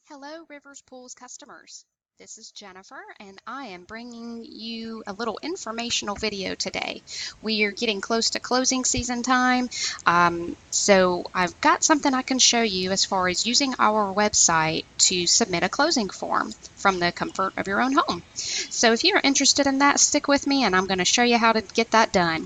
Hello, Rivers Pools customers. This is Jennifer, and I am bringing you a little informational video today. We are getting close to closing season time, so I've got something I can show you as far as using our website to submit a closing form from the comfort of your own home. So if you're interested in that, stick with me, and I'm going to show you how to get that done.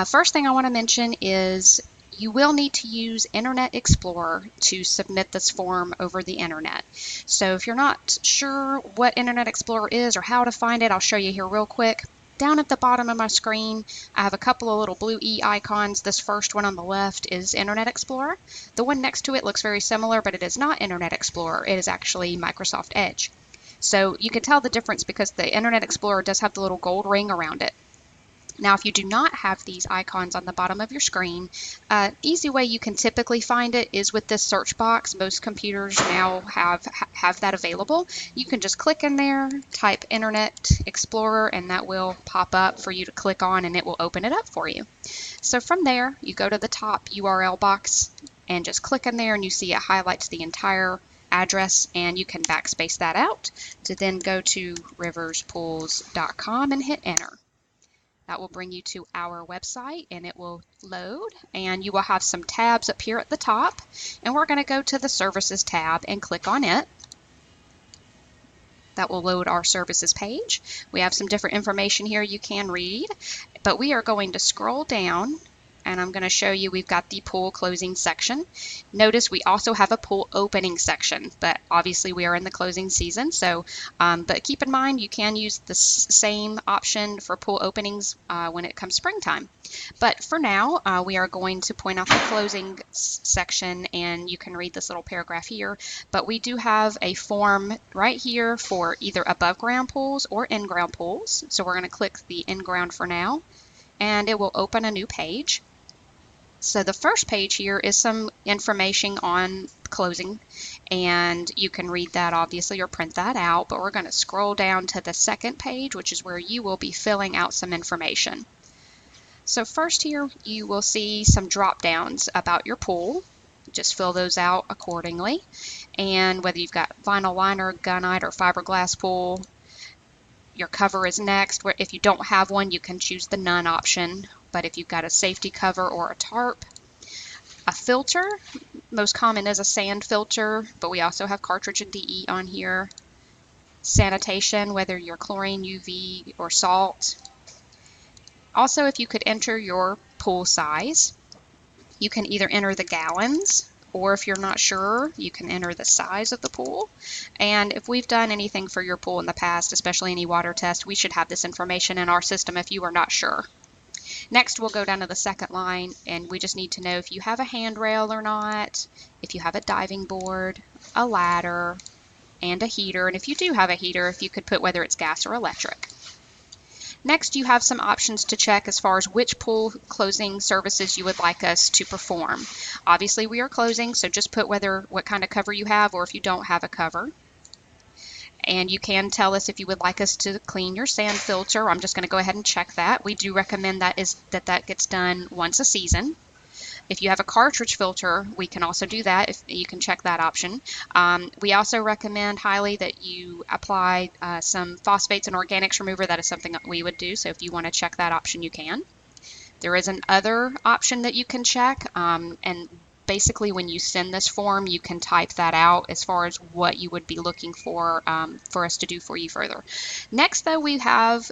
First thing I want to mention is you will need to use Internet Explorer to submit this form over the internet. So if you're not sure what Internet Explorer is or how to find it, I'll show you here real quick. Down at the bottom of my screen, I have a couple of little blue E icons. This first one on the left is Internet Explorer. The one next to it looks very similar, but it is not Internet Explorer. It is actually Microsoft Edge. So you can tell the difference because the Internet Explorer does have the little gold ring around it. Now, if you do not have these icons on the bottom of your screen, easy way you can typically find it is with this search box. Most computers now have that available. You can just click in there, type Internet Explorer, and that will pop up for you to click on, and it will open it up for you. So from there, you go to the top URL box and just click in there, and you see it highlights the entire address, and you can backspace that out to then go to riverspools.com and hit enter. That will bring you to our website, and it will load, and you will have some tabs up here at the top, and we're going to go to the Services tab and click on it. That will load our services page. We have some different information here you can read, but we are going to scroll down, and I'm going to show you we've got the pool closing section. Notice we also have a pool opening section, but obviously we are in the closing season, so but keep in mind you can use the same option for pool openings when it comes springtime. But for now, we are going to point out the closing section, and you can read this little paragraph here. But we do have a form right here for either above ground pools or in-ground pools. So we're going to click the in-ground for now, and it will open a new page. So the first page here is some information on closing, and you can read that obviously or print that out, but we're going to scroll down to the second page, which is where you will be filling out some information. So first here you will see some drop downs about your pool. Just fill those out accordingly, and whether you've got vinyl liner, gunite, or fiberglass pool. Your cover is next. Where if you don't have one, you can choose the none option, but if you've got a safety cover or a tarp. A filter, most common is a sand filter, but we also have cartridge and DE on here. Sanitation, whether you're chlorine, UV, or salt. Also, if you could enter your pool size, you can either enter the gallons, or if you're not sure, you can enter the size of the pool. And if we've done anything for your pool in the past, especially any water test, we should have this information in our system if you are not sure. Next, we'll go down to the second line, and we just need to know if you have a handrail or not, if you have a diving board, a ladder, and a heater. And if you do have a heater, if you could put whether it's gas or electric. Next, you have some options to check as far as which pool closing services you would like us to perform. Obviously, we are closing, so just put what kind of cover you have, or if you don't have a cover. And you can tell us if you would like us to clean your sand filter. I'm just going to go ahead and check that. We do recommend that gets done once a season. If you have a cartridge filter, we can also do that. If you can check that option. We also recommend highly that you apply some phosphates and organics remover. That is something that we would do. So if you want to check that option, you can. There is another option that you can check, and basically when you send this form, you can type that out as far as what you would be looking for us to do for you further. Next, though, we have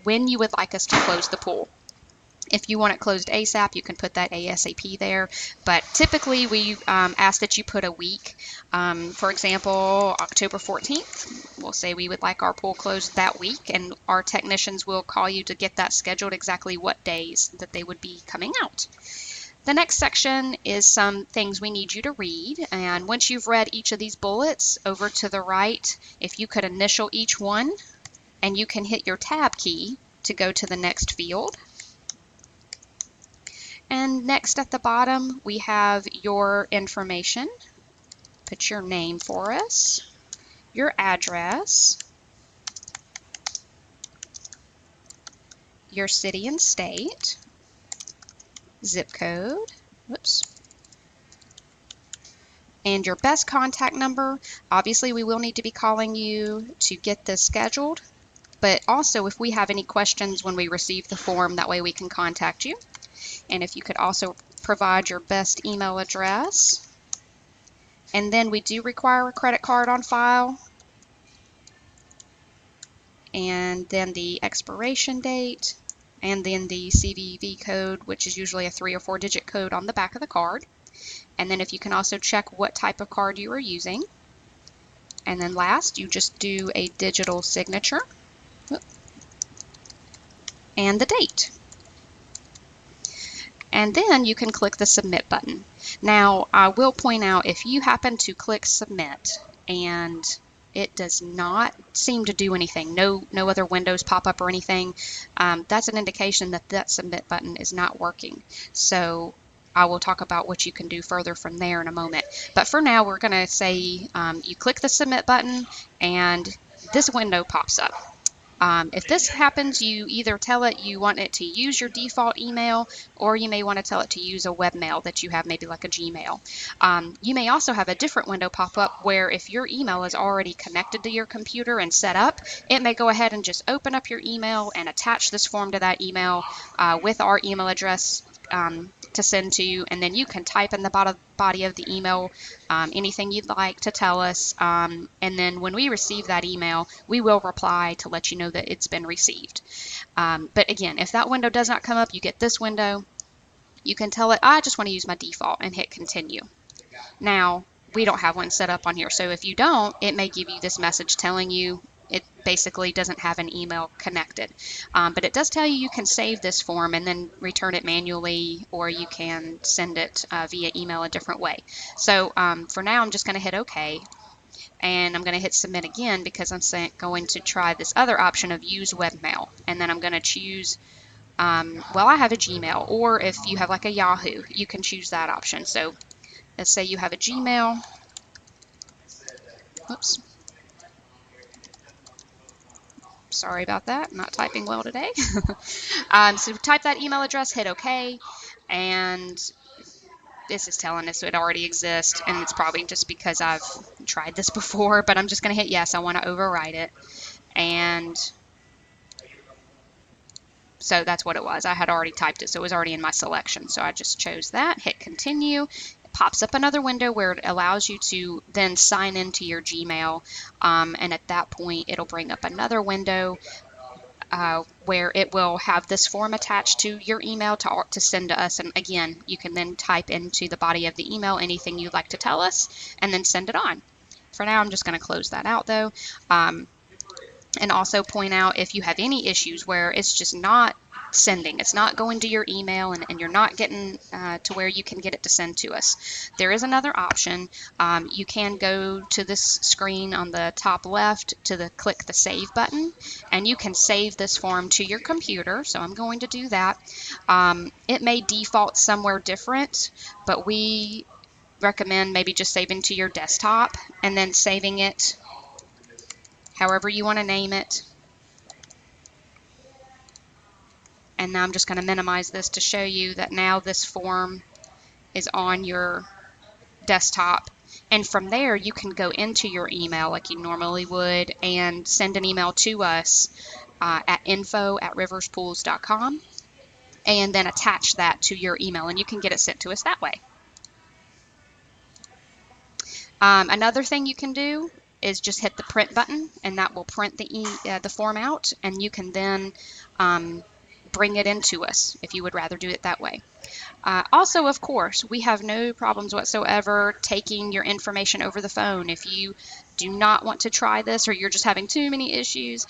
when you would like us to close the pool. If you want it closed ASAP, you can put that ASAP there, but typically we ask that you put a week. For example, October 14th, we'll say we would like our pool closed that week, and our technicians will call you to get that scheduled exactly what days that they would be coming out. The next section is some things we need you to read, and once you've read each of these bullets, over to the right, if you could initial each one, and you can hit your tab key to go to the next field. And next at the bottom, we have your information. Put your name for us, your address, your city and state, zip code, whoops, And your best contact number, obviously we will need to be calling you to get this scheduled, but also if we have any questions when we receive the form, that way we can contact you. And if you could also provide your best email address. And then we do require a credit card on file. And then the expiration date, and then the CVV code, which is usually a 3 or 4 digit code on the back of the card. And then if you can also check what type of card you are using. And then last, you just do a digital signature and the date. And then you can click the submit button. Now, I will point out, if you happen to click submit and it does not seem to do anything, no other windows pop up or anything, that's an indication that that submit button is not working. So I will talk about what you can do further from there in a moment. But for now, we're going to say you click the submit button and this window pops up. If this happens, you either tell it you want it to use your default email, or you may want to tell it to use a webmail that you have, maybe like a Gmail. You may also have a different window pop up where if your email is already connected to your computer and set up, it may go ahead and just open up your email and attach this form to that email with our email address to send to you, and then you can type in the body of the email anything you'd like to tell us, and then when we receive that email, we will reply to let you know that it's been received. But again, if that window does not come up, you get this window. You can tell it, I just want to use my default, and hit continue. Now, we don't have one set up on here, so if you don't, it may give you this message telling you it basically doesn't have an email connected. But it does tell you can save this form and then return it manually, or you can send it via email a different way. So for now, I'm just going to hit OK. And I'm going to hit submit again because I'm going to try this other option of use webmail. And then I'm going to choose, well, I have a Gmail, or if you have like a Yahoo, you can choose that option. So let's say you have a Gmail. Oops. Sorry about that, I'm not typing well today. So type that email address, hit OK, and this is telling us it already exists, and it's probably just because I've tried this before, but I'm just going to hit yes, I want to overwrite it. And so that's what it was. I had already typed it, so it was already in my selection. So I just chose that, hit continue. It pops up another window where it allows you to then sign into your Gmail, and at that point it'll bring up another window where it will have this form attached to your email to send to us. And again, you can then type into the body of the email anything you'd like to tell us and then send it on. For now, I'm just going to close that out though. And also point out if you have any issues where it's just not sending, it's not going to your email, and you're not getting to where you can get it to send to us. There is another option. You can go to this screen on the top left to click the save button, and you can save this form to your computer. So I'm going to do that. It may default somewhere different, but we recommend maybe just saving to your desktop and then saving it however you want to name it. And now I'm just going to minimize this to show you that now this form is on your desktop. And from there, you can go into your email like you normally would and send an email to us at info@riverspools.com, and then attach that to your email, and you can get it sent to us that way. Another thing you can do is just hit the print button, and that will print the form out, and you can then bring it into us if you would rather do it that way. Also, of course, we have no problems whatsoever taking your information over the phone. If you do not want to try this, or you're just having too many issues,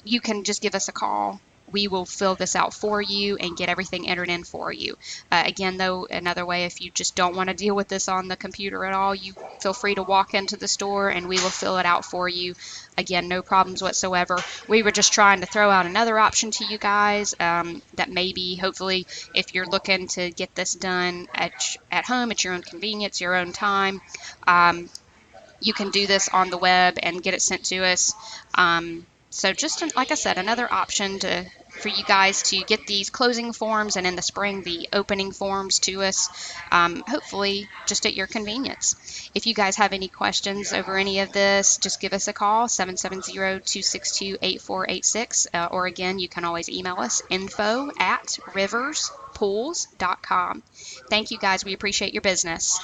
you can just give us a call. We will fill this out for you and get everything entered in for you. Again, though, another way, if you just don't want to deal with this on the computer at all, you feel free to walk into the store and we will fill it out for you. Again, no problems whatsoever. We were just trying to throw out another option to you guys that maybe, hopefully, if you're looking to get this done at home at your own convenience, your own time, you can do this on the web and get it sent to us. So just like I said, another option for you guys to get these closing forms, and in the spring the opening forms to us, hopefully just at your convenience. If you guys have any questions over any of this, just give us a call, 770-262-8486, or again, you can always email us, info@riverspools.com. Thank you guys. We appreciate your business.